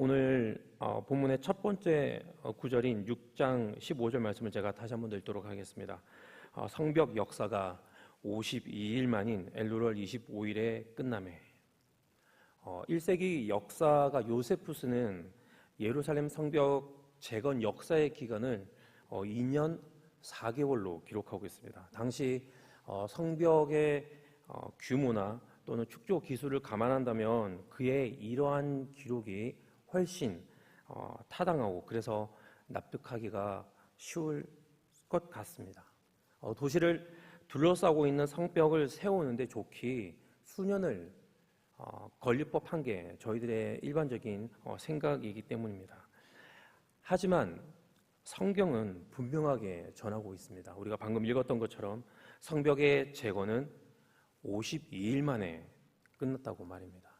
오늘 본문의 첫 번째 구절인 6장 15절 말씀을 제가 다시 한번 읽도록 하겠습니다. 성벽 역사가 52일 만인 엘루월 25일에 끝남에 1세기 역사가 요세푸스는 예루살렘 성벽 재건 역사의 기간을 2년 4개월로 기록하고 있습니다. 당시 성벽의 규모나 또는 축조 기술을 감안한다면 그의 이러한 기록이 훨씬 타당하고 그래서 납득하기가 쉬울 것 같습니다. 도시를 둘러싸고 있는 성벽을 세우는데 좋기 수년을 걸릴 법한 게 저희들의 일반적인 생각이기 때문입니다. 하지만 성경은 분명하게 전하고 있습니다. 우리가 방금 읽었던 것처럼 성벽의 재건은 52일 만에 끝났다고 말입니다.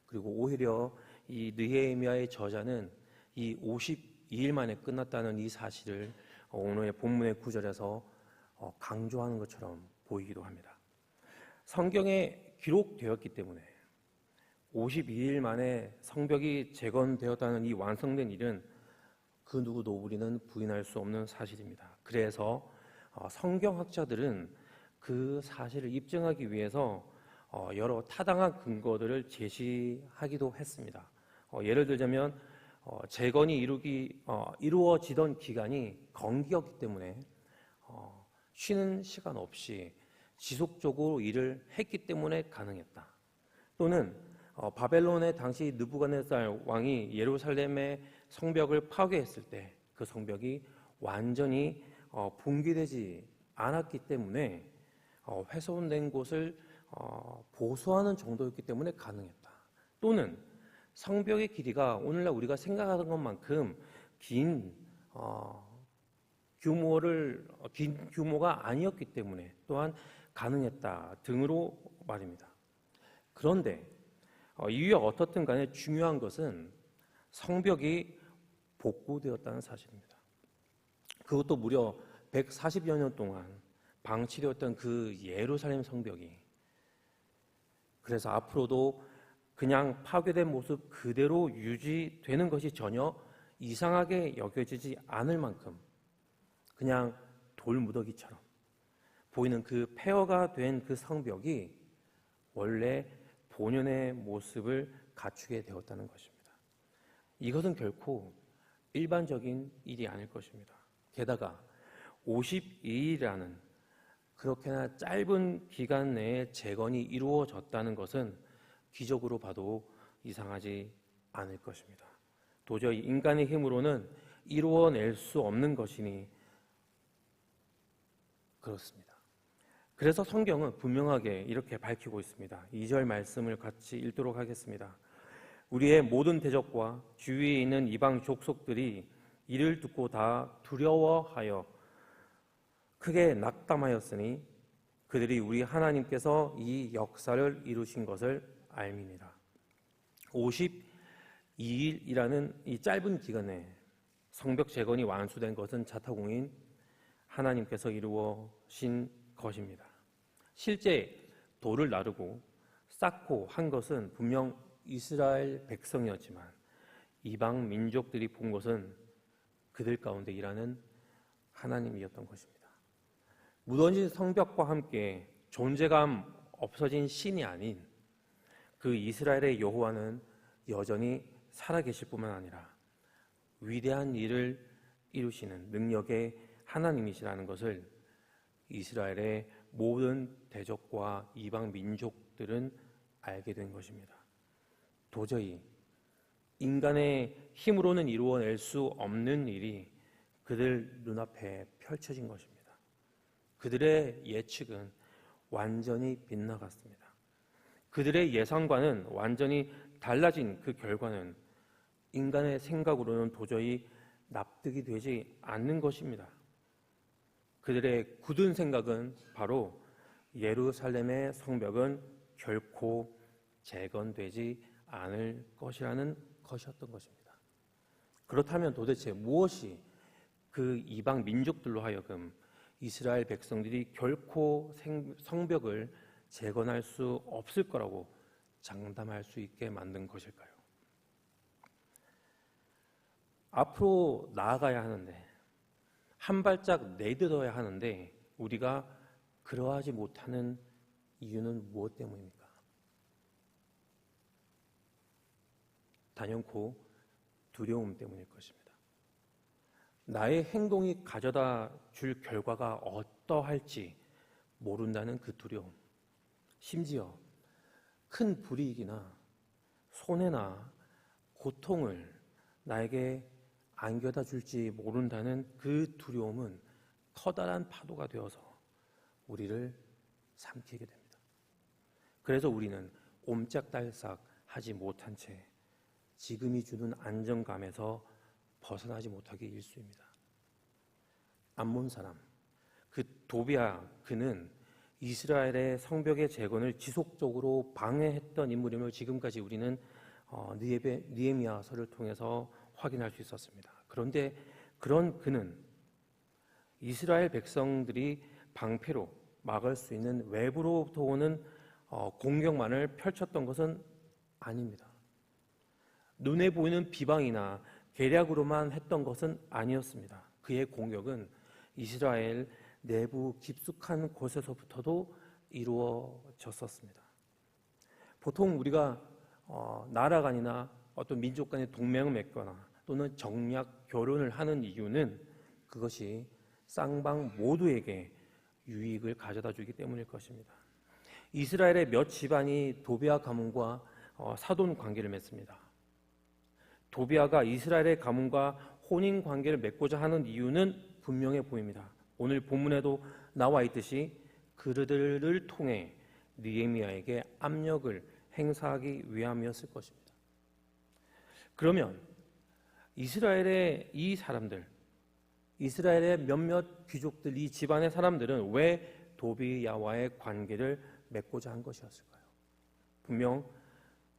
그리고 오히려 이 느헤미야의 저자는 이 52일 만에 끝났다는 이 사실을 오늘의 본문의 구절에서 강조하는 것처럼 보이기도 합니다. 성경에 기록되었기 때문에 52일 만에 성벽이 재건되었다는 이 완성된 일은 그 누구도 우리는 부인할 수 없는 사실입니다. 그래서 성경학자들은 그 사실을 입증하기 위해서 여러 타당한 근거들을 제시하기도 했습니다. 예를 들자면 재건이 이루어지던 기간이 건기였기 때문에 쉬는 시간 없이 지속적으로 일을 했기 때문에 가능했다. 또는 바벨론의 당시 느부갓네살 왕이 예루살렘의 성벽을 파괴했을 때 그 성벽이 완전히 붕괴되지 않았기 때문에 훼손된 곳을 보수하는 정도였기 때문에 가능했다. 또는 성벽의 길이가 오늘날 우리가 생각하는 것만큼 긴 규모가 아니었기 때문에 또한 가능했다 등으로 말입니다. 그런데 이유가 어떻든 간에 중요한 것은 성벽이 복구되었다는 사실입니다. 그것도 무려 140여 년 동안 방치되었던 그 예루살렘 성벽이 그래서 앞으로도 그냥 파괴된 모습 그대로 유지되는 것이 전혀 이상하게 여겨지지 않을 만큼 그냥 돌무더기처럼 보이는 그 폐허가 된 그 성벽이 원래 본연의 모습을 갖추게 되었다는 것입니다. 이것은 결코 일반적인 일이 아닐 것입니다. 게다가 52일이라는 그렇게나 짧은 기간 내에 재건이 이루어졌다는 것은 기적으로 봐도 이상하지 않을 것입니다. 도저히 인간의 힘으로는 이루어낼 수 없는 것이니 그렇습니다. 그래서 성경은 분명하게 이렇게 밝히고 있습니다. 2절 말씀을 같이 읽도록 하겠습니다. 우리의 모든 대적과 주위에 있는 이방 족속들이 이를 듣고 다 두려워하여 크게 낙담하였으니 그들이 우리 하나님께서 이 역사를 이루신 것을 알미니라. 52일이라는 이 짧은 기간에 성벽 재건이 완수된 것은 자타공인 하나님께서 이루어신 것입니다. 실제 돌을 나르고 쌓고 한 것은 분명 이스라엘 백성이었지만 이방 민족들이 본 것은 그들 가운데 일하는 하나님이었던 것입니다. 무너진 성벽과 함께 존재감 없어진 신이 아닌 그 이스라엘의 여호와는 여전히 살아계실 뿐만 아니라 위대한 일을 이루시는 능력의 하나님이시라는 것을 이스라엘의 모든 대적과 이방 민족들은 알게 된 것입니다. 도저히 인간의 힘으로는 이루어낼 수 없는 일이 그들 눈앞에 펼쳐진 것입니다. 그들의 예측은 완전히 빗나갔습니다. 그들의 예상과는 완전히 달라진 그 결과는 인간의 생각으로는 도저히 납득이 되지 않는 것입니다. 그들의 굳은 생각은 바로 예루살렘의 성벽은 결코 재건되지 않을 것이라는 것이었던 것입니다. 그렇다면 도대체 무엇이 그 이방 민족들로 하여금 이스라엘 백성들이 결코 성벽을 재건할 수 없을 거라고 장담할 수 있게 만든 것일까요? 앞으로 나아가야 하는데, 한 발짝 내딛어야 하는데 우리가 그러하지 못하는 이유는 무엇 때문입니까? 단연코 두려움 때문일 것입니다. 나의 행동이 가져다 줄 결과가 어떠할지 모른다는 그 두려움, 심지어 큰 불이익이나 손해나 고통을 나에게 안겨다 줄지 모른다는 그 두려움은 커다란 파도가 되어서 우리를 삼키게 됩니다. 그래서 우리는 옴짝달싹 하지 못한 채 지금이 주는 안정감에서 벗어나지 못하게 일쑤입니다. 암몬 사람, 그 도비아, 그는 이스라엘의 성벽의 재건을 지속적으로 방해했던 인물임을 지금까지 우리는 느헤미야서를 통해서 확인할 수 있었습니다. 그런데 그런 그는 이스라엘 백성들이 방패로 막을 수 있는 외부로부터 오는 공격만을 펼쳤던 것은 아닙니다. 눈에 보이는 비방이나 계략으로만 했던 것은 아니었습니다. 그의 공격은 이스라엘 내부 깊숙한 곳에서부터도 이루어졌었습니다. 보통 우리가 나라 간이나 어떤 민족 간의 동맹을 맺거나 또는 정략 결혼을 하는 이유는 그것이 쌍방 모두에게 유익을 가져다 주기 때문일 것입니다. 이스라엘의 몇 집안이 도비아 가문과 사돈 관계를 맺습니다. 도비아가 이스라엘의 가문과 혼인 관계를 맺고자 하는 이유는 분명해 보입니다. 오늘 본문에도 나와 있듯이 그들을 통해 느헤미야에게 압력을 행사하기 위함이었을 것입니다. 그러면 이스라엘의 이 사람들, 이스라엘의 몇몇 귀족들, 이 집안의 사람들은 왜 도비야와의 관계를 맺고자 한 것이었을까요? 분명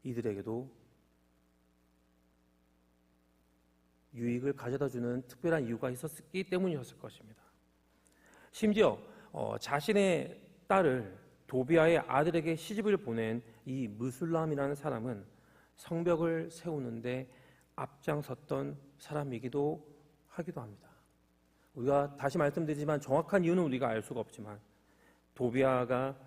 이들에게도 유익을 가져다주는 특별한 이유가 있었기 때문이었을 것입니다. 심지어 자신의 딸을 도비아의 아들에게 시집을 보낸 이 무술람이라는 사람은 성벽을 세우는데 앞장섰던 사람이기도 하기도 합니다. 우리가 다시 말씀드리지만 정확한 이유는 우리가 알 수가 없지만 도비아가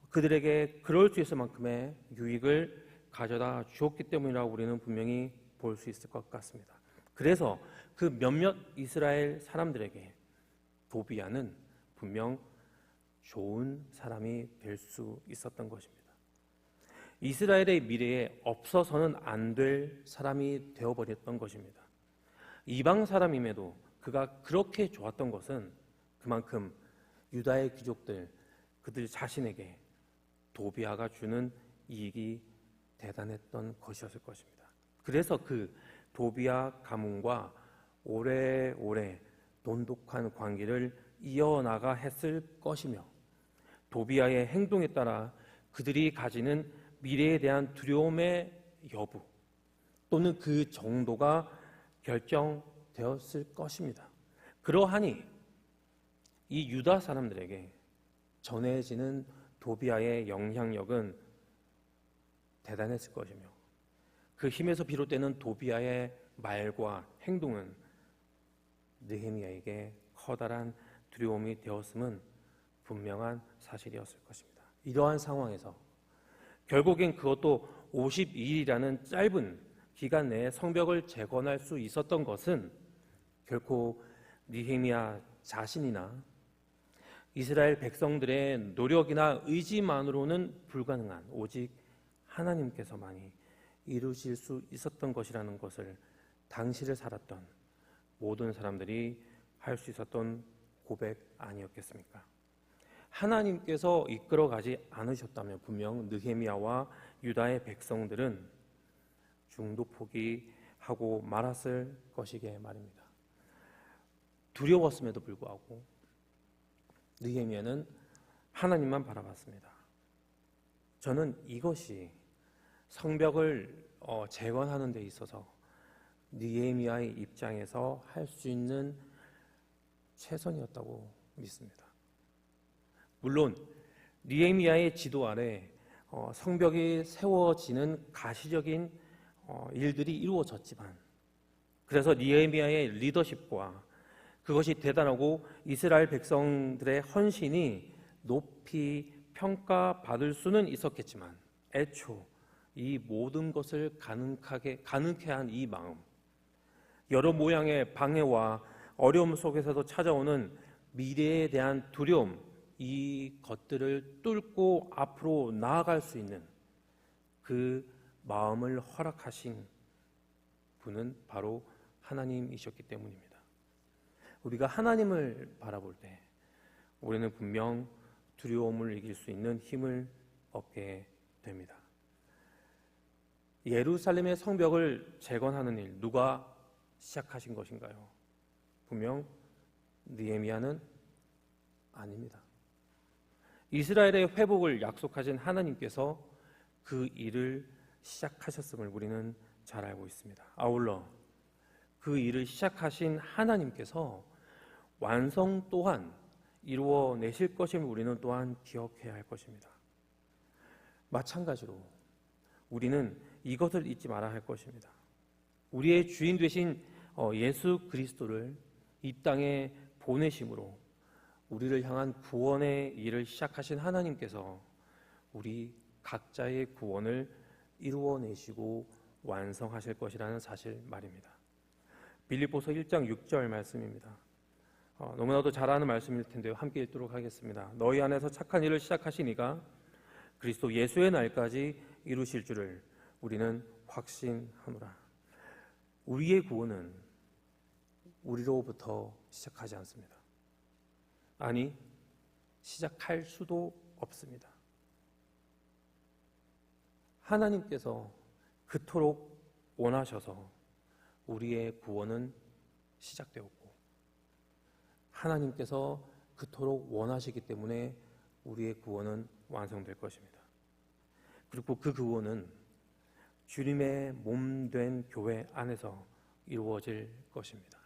그들에게 그럴 수 있을 만큼의 유익을 가져다 주었기 때문이라고 우리는 분명히 볼 수 있을 것 같습니다. 그래서 그 몇몇 이스라엘 사람들에게 도비아는 분명 좋은 사람이 될 수 있었던 것입니다. 이스라엘의 미래에 없어서는 안 될 사람이 되어버렸던 것입니다. 이방 사람임에도 그가 그렇게 좋았던 것은 그만큼 유다의 귀족들, 그들 자신에게 도비아가 주는 이익이 대단했던 것이었을 것입니다. 그래서 그 도비아 가문과 오래오래 돈독한 관계를 이어나가 했을 것이며 도비아의 행동에 따라 그들이 가지는 미래에 대한 두려움의 여부 또는 그 정도가 결정되었을 것입니다. 그러하니 이 유다 사람들에게 전해지는 도비아의 영향력은 대단했을 것이며 그 힘에서 비롯되는 도비아의 말과 행동은 느헤미야에게 커다란 두려움이 되었음은 분명한 사실이었을 것입니다. 이러한 상황에서 결국엔 그것도 52일이라는 짧은 기간 내에 성벽을 재건할 수 있었던 것은 결코 느헤미야 자신이나 이스라엘 백성들의 노력이나 의지만으로는 불가능한 오직 하나님께서만이 이루실 수 있었던 것이라는 것을 당시를 살았던 모든 사람들이 할 수 있었던 고백 아니었겠습니까? 하나님께서 이끌어가지 않으셨다면 분명 느헤미야와 유다의 백성들은 중도 포기하고 말았을 것이게 말입니다. 두려웠음에도 불구하고 느헤미야는 하나님만 바라봤습니다. 저는 이것이 성벽을 재건하는 데 있어서 느헤미야의 입장에서 할 수 있는 최선이었다고 믿습니다. 물론 느헤미야의 지도 아래 성벽이 세워지는 가시적인 일들이 이루어졌지만 그래서 느헤미야의 리더십과 그것이 대단하고 이스라엘 백성들의 헌신이 높이 평가받을 수는 있었겠지만 애초 이 모든 것을 가능케 한 이 마음, 여러 모양의 방해와 어려움 속에서도 찾아오는 미래에 대한 두려움, 이 것들을 뚫고 앞으로 나아갈 수 있는 그 마음을 허락하신 분은 바로 하나님이셨기 때문입니다. 우리가 하나님을 바라볼 때 우리는 분명 두려움을 이길 수 있는 힘을 얻게 됩니다. 예루살렘의 성벽을 재건하는 일, 누가 시작하신 것인가요? 분명 느헤미야는 아닙니다. 이스라엘의 회복을 약속하신 하나님께서 그 일을 시작하셨음을 우리는 잘 알고 있습니다. 아울러 그 일을 시작하신 하나님께서 완성 또한 이루어내실 것임을 우리는 또한 기억해야 할 것입니다. 마찬가지로 우리는 이것을 잊지 말아야 할 것입니다. 우리의 주인 되신 예수 그리스도를 이 땅에 보내심으로 우리를 향한 구원의 일을 시작하신 하나님께서 우리 각자의 구원을 이루어내시고 완성하실 것이라는 사실 말입니다. 빌립보서 1장 6절 말씀입니다. 너무나도 잘 아는 말씀일 텐데요. 함께 읽도록 하겠습니다. 너희 안에서 착한 일을 시작하신 이가 그리스도 예수의 날까지 이루실 줄을 우리는 확신하노라. 우리의 구원은 우리로부터 시작하지 않습니다. 아니, 시작할 수도 없습니다. 하나님께서 그토록 원하셔서 우리의 구원은 시작되었고, 하나님께서 그토록 원하시기 때문에 우리의 구원은 완성될 것입니다. 그리고 그 구원은 주님의 몸된 교회 안에서 이루어질 것입니다.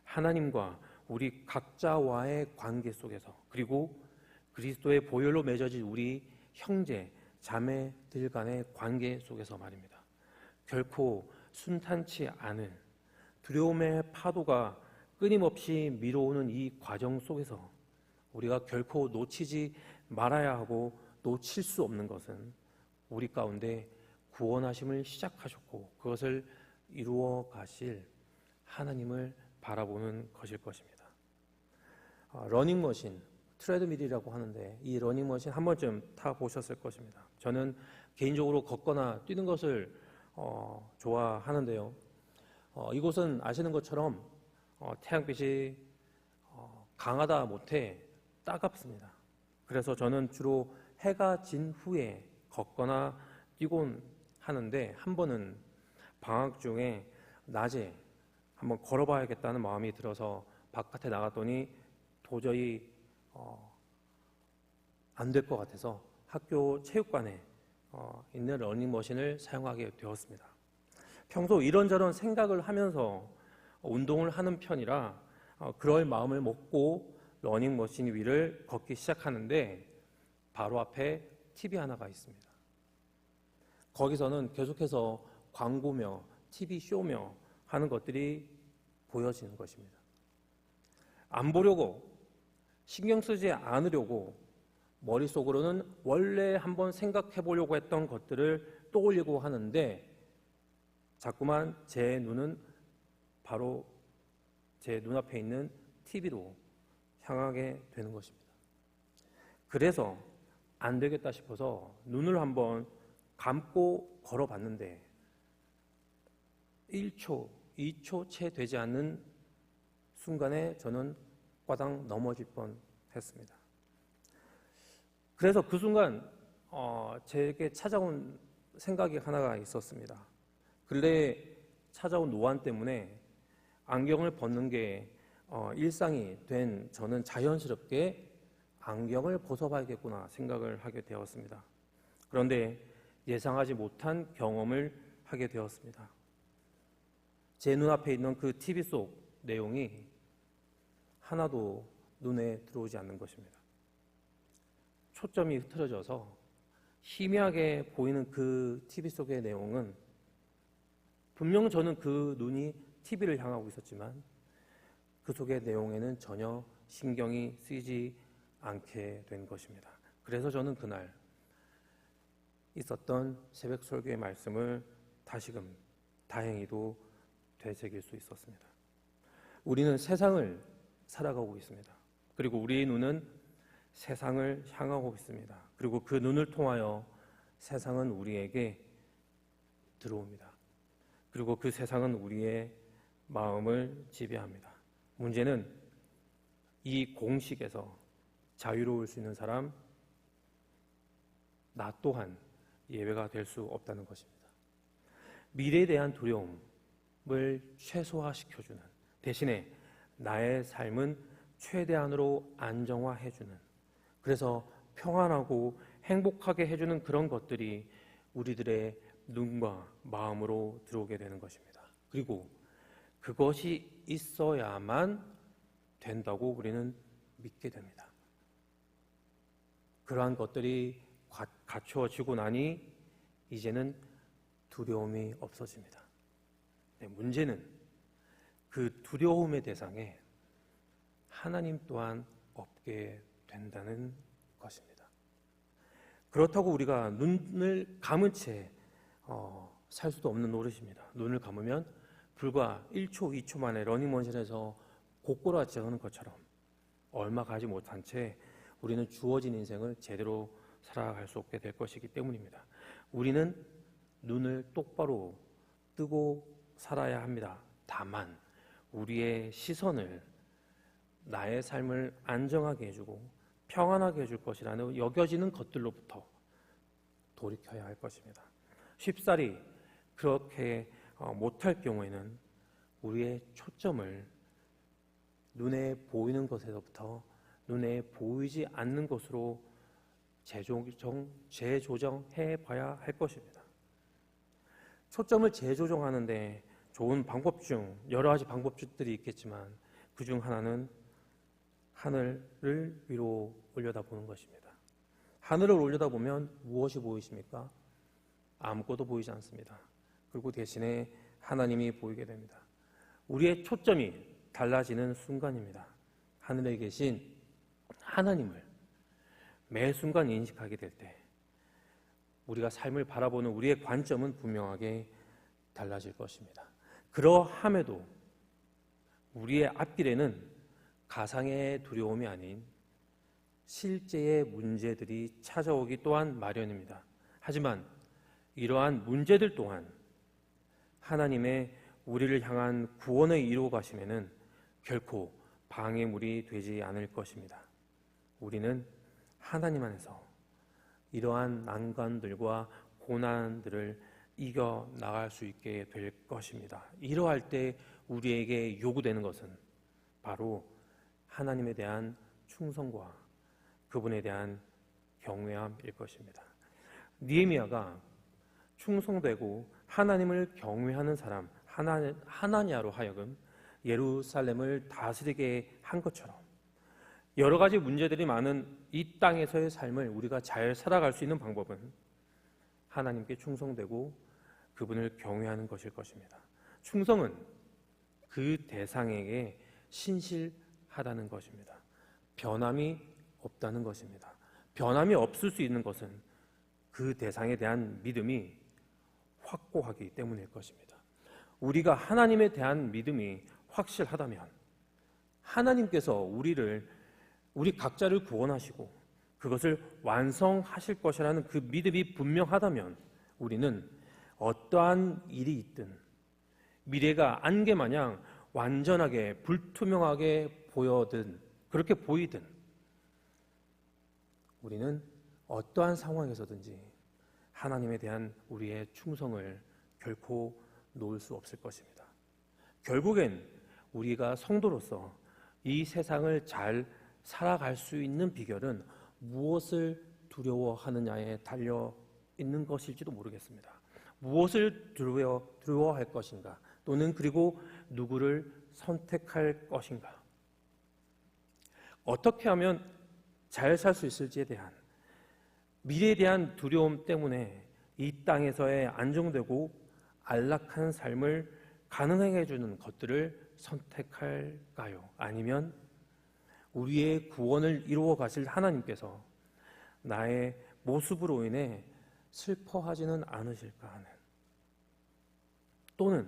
하나님과 우리 각자와의 관계 속에서, 그리고 그리스도의 보혈로 맺어진 우리 형제, 자매들 간의 관계 속에서 말입니다. 결코 순탄치 않은 두려움의 파도가 끊임없이 밀어오는 이 과정 속에서 우리가 결코 놓치지 말아야 하고 놓칠 수 없는 것은 우리 가운데 구원하심을 시작하셨고 그것을 이루어 가실 하나님을 바라보는 것일 것입니다. 러닝머신, 트레드밀이라고 하는데 이 러닝머신 한 번쯤 타보셨을 것입니다. 저는 개인적으로 걷거나 뛰는 것을 좋아하는데요. 이곳은 아시는 것처럼 태양빛이 강하다 못해 따갑습니다. 그래서 저는 주로 해가 진 후에 걷거나 뛰곤 하는데, 한 번은 방학 중에 낮에 한번 걸어봐야겠다는 마음이 들어서 바깥에 나갔더니 도저히 안 될 것 같아서 학교 체육관에 있는 러닝머신을 사용하게 되었습니다. 평소 이런저런 생각을 하면서 운동을 하는 편이라 그럴 마음을 먹고 러닝머신 위를 걷기 시작하는데 바로 앞에 TV 하나가 있습니다. 거기서는 계속해서 광고며 TV 쇼며 하는 것들이 보여지는 것입니다. 안 보려고, 신경 쓰지 않으려고 머릿속으로는 원래 한번 생각해 보려고 했던 것들을 떠올리고 하는데 자꾸만 제 눈은 바로 제 눈앞에 있는 TV로 향하게 되는 것입니다. 그래서 안 되겠다 싶어서 눈을 한번 감고 걸어봤는데 1초, 2초 채 되지 않는 순간에 저는 꽈당 넘어질 뻔했습니다. 그래서 그 순간 제게 찾아온 생각이 하나가 있었습니다. 근래에 찾아온 노안 때문에 안경을 벗는 게 일상이 된 저는 자연스럽게 안경을 벗어봐야겠구나 생각을 하게 되었습니다. 그런데 예상하지 못한 경험을 하게 되었습니다. 제 눈앞에 있는 그 TV 속 내용이 하나도 눈에 들어오지 않는 것입니다. 초점이 흐트러져서 희미하게 보이는 그 TV 속의 내용은 분명 저는 그 눈이 TV를 향하고 있었지만 그 속의 내용에는 전혀 신경이 쓰이지 않게 된 것입니다. 그래서 저는 그날 있었던 새벽 설교의 말씀을 다시금 다행히도 되새길 수 있었습니다. 우리는 세상을 살아가고 있습니다. 그리고 우리의 눈은 세상을 향하고 있습니다. 그리고 그 눈을 통하여 세상은 우리에게 들어옵니다. 그리고 그 세상은 우리의 마음을 지배합니다. 문제는 이 공식에서 자유로울 수 있는 사람, 나 또한 예외가 될 수 없다는 것입니다. 미래에 대한 두려움을 최소화시켜주는 대신에 나의 삶은 최대한으로 안정화해주는, 그래서 평안하고 행복하게 해주는 그런 것들이 우리들의 눈과 마음으로 들어오게 되는 것입니다. 그리고 그것이 있어야만 된다고 우리는 믿게 됩니다. 그러한 것들이 갖추어지고 나니 이제는 두려움이 없어집니다. 문제는 그 두려움의 대상에 하나님 또한 없게 된다는 것입니다. 그렇다고 우리가 눈을 감은 채 살 수도 없는 노릇입니다. 눈을 감으면 불과 1초, 2초 만에 러닝머신에서 고꾸라지 하는 것처럼 얼마 가지 못한 채 우리는 주어진 인생을 제대로 살아갈 수 없게 될 것이기 때문입니다. 우리는 눈을 똑바로 뜨고 살아야 합니다. 다만 우리의 시선을 나의 삶을 안정하게 해주고 평안하게 해줄 것이라는 여겨지는 것들로부터 돌이켜야 할 것입니다. 쉽사리 그렇게 못할 경우에는 우리의 초점을 눈에 보이는 것에서부터 눈에 보이지 않는 것으로 재조정해 봐야 할 것입니다. 초점을 재조정하는데 좋은 방법 중 여러 가지 방법들이 있겠지만 그 중 하나는 하늘을 위로 올려다보는 것입니다. 하늘을 올려다보면 무엇이 보이십니까? 아무것도 보이지 않습니다. 그리고 대신에 하나님이 보이게 됩니다. 우리의 초점이 달라지는 순간입니다. 하늘에 계신 하나님을 매 순간 인식하게 될 때 우리가 삶을 바라보는 우리의 관점은 분명하게 달라질 것입니다. 그러함에도 우리의 앞길에는 가상의 두려움이 아닌 실제의 문제들이 찾아오기 또한 마련입니다. 하지만 이러한 문제들 또한 하나님의 우리를 향한 구원을 이루어 가심에는 결코 방해물이 되지 않을 것입니다. 우리는 하나님 안에서 이러한 난관들과 고난들을 이겨 나갈 수 있게 될 것입니다. 이러할 때 우리에게 요구되는 것은 바로 하나님에 대한 충성과 그분에 대한 경외함일 것입니다. 느헤미야가 충성되고 하나님을 경외하는 사람 하나냐로 하여금 예루살렘을 다스리게 한 것처럼 여러 가지 문제들이 많은 이 땅에서의 삶을 우리가 잘 살아갈 수 있는 방법은 하나님께 충성되고 그분을 경외하는 것일 것입니다. 충성은 그 대상에게 신실하다는 것입니다. 변함이 없다는 것입니다. 변함이 없을 수 있는 것은 그 대상에 대한 믿음이 확고하기 때문일 것입니다. 우리가 하나님에 대한 믿음이 확실하다면 하나님께서 우리 각자를 구원하시고 그것을 완성하실 것이라는 그 믿음이 분명하다면 우리는 어떠한 일이 있든 미래가 안개마냥 완전하게 불투명하게 보여든 그렇게 보이든 우리는 어떠한 상황에서든지 하나님에 대한 우리의 충성을 결코 놓을 수 없을 것입니다. 결국엔 우리가 성도로서 이 세상을 잘 살아갈 수 있는 비결은 무엇을 두려워하느냐에 달려 있는 것일지도 모르겠습니다. 무엇을 두려워할 것인가? 또는 그리고 누구를 선택할 것인가? 어떻게 하면 잘 살 수 있을지에 대한 미래에 대한 두려움 때문에 이 땅에서의 안정되고 안락한 삶을 가능하게 해주는 것들을 선택할까요? 아니면 우리의 구원을 이루어 가실 하나님께서 나의 모습으로 인해 슬퍼하지는 않으실까 하는, 또는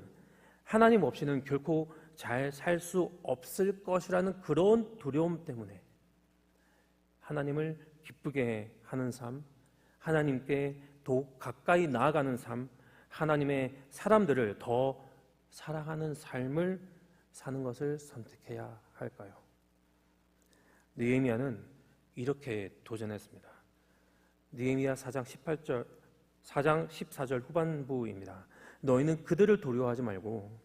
하나님 없이는 결코 잘 살 수 없을 것이라는 그런 두려움 때문에 하나님을 기쁘게 하는 삶, 하나님께 더욱 가까이 나아가는 삶, 하나님의 사람들을 더 사랑하는 삶을 사는 것을 선택해야 할까요? 느헤미야는 이렇게 도전했습니다. 느헤미야 4장 14절 후반부입니다. 너희는 그들을 두려워하지 말고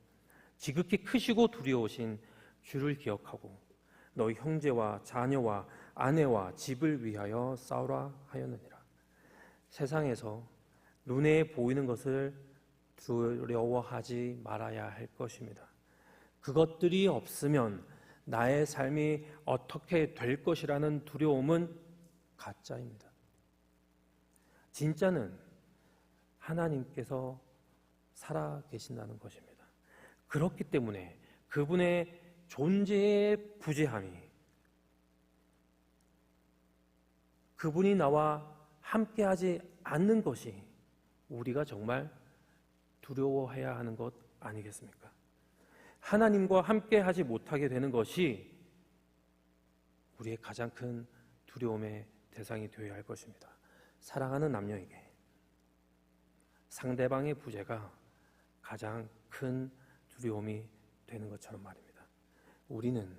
지극히 크시고 두려우신 주를 기억하고 너희 형제와 자녀와 아내와 집을 위하여 싸우라 하였느니라. 세상에서 눈에 보이는 것을 두려워하지 말아야 할 것입니다. 그것들이 없으면 나의 삶이 어떻게 될 것이라는 두려움은 가짜입니다. 진짜는 하나님께서 살아계신다는 것입니다. 그렇기 때문에 그분의 존재의 부재함이, 그분이 나와 함께하지 않는 것이 우리가 정말 두려워해야 하는 것 아니겠습니까? 하나님과 함께하지 못하게 되는 것이 우리의 가장 큰 두려움의 대상이 되어야 할 것입니다. 사랑하는 남녀에게 상대방의 부재가 가장 큰 두려움이 되는 것처럼 말입니다. 우리는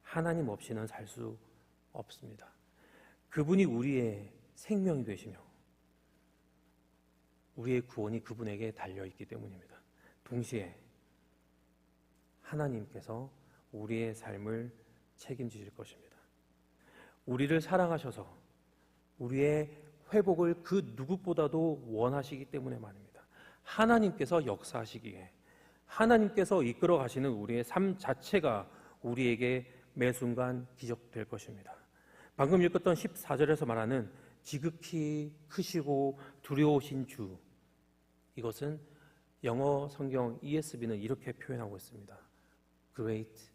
하나님 없이는 살 수 없습니다. 그분이 우리의 생명이 되시며 우리의 구원이 그분에게 달려있기 때문입니다. 동시에 하나님께서 우리의 삶을 책임지실 것입니다. 우리를 사랑하셔서 우리의 회복을 그 누구보다도 원하시기 때문에 말입니다. 하나님께서 역사하시기에, 하나님께서 이끌어 가시는 우리의 삶 자체가 우리에게 매 순간 기적될 것입니다. 방금 읽었던 14절에서 말하는 지극히 크시고 두려우신 주, 이것은 영어 성경 ESV는 이렇게 표현하고 있습니다. Great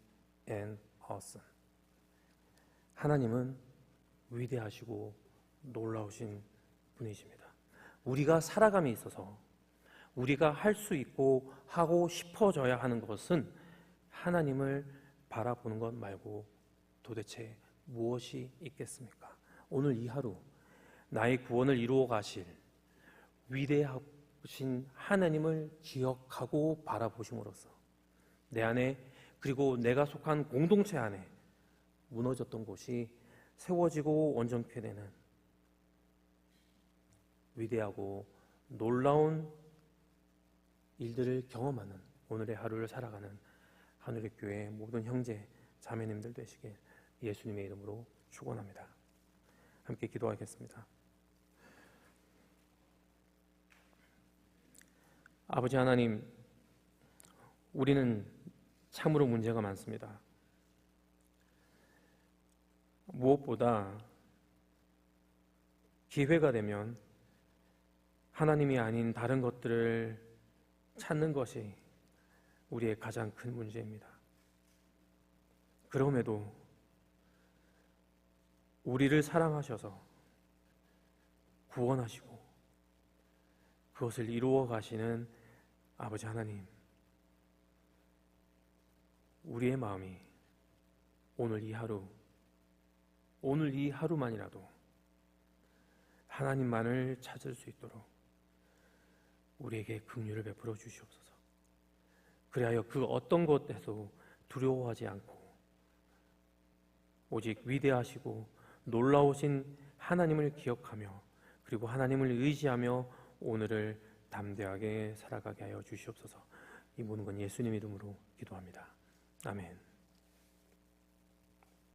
and awesome. 하나님은 위대하시고 놀라우신 분이십니다. 우리가 살아감에 있어서 우리가 할 수 있고 하고 싶어져야 하는 것은 하나님을 바라보는 것 말고 도대체 무엇이 있겠습니까? 오늘 이 하루 나의 구원을 이루어 가실 위대하신 하나님을 기억하고 바라보심으로써 내 안에, 그리고 내가 속한 공동체 안에 무너졌던 곳이 세워지고 온전케 되는 위대하고 놀라운 일들을 경험하는 오늘의 하루를 살아가는 하늘의 교회 모든 형제 자매님들 되시길 예수님의 이름으로 축원합니다. 함께 기도하겠습니다. 아버지 하나님, 우리는 참으로 문제가 많습니다. 무엇보다 기회가 되면 하나님이 아닌 다른 것들을 찾는 것이 우리의 가장 큰 문제입니다. 그럼에도 우리를 사랑하셔서 구원하시고 그것을 이루어 가시는 아버지 하나님, 우리의 마음이 오늘 이 하루만이라도 하나님만을 찾을 수 있도록 우리에게 긍휼을 베풀어 주시옵소서. 그리하여 그 어떤 것에도 두려워하지 않고 오직 위대하시고 놀라우신 하나님을 기억하며 그리고 하나님을 의지하며 오늘을 담대하게 살아가게 하여 주시옵소서. 이 모든 건 예수님 이름으로 기도합니다. 아멘.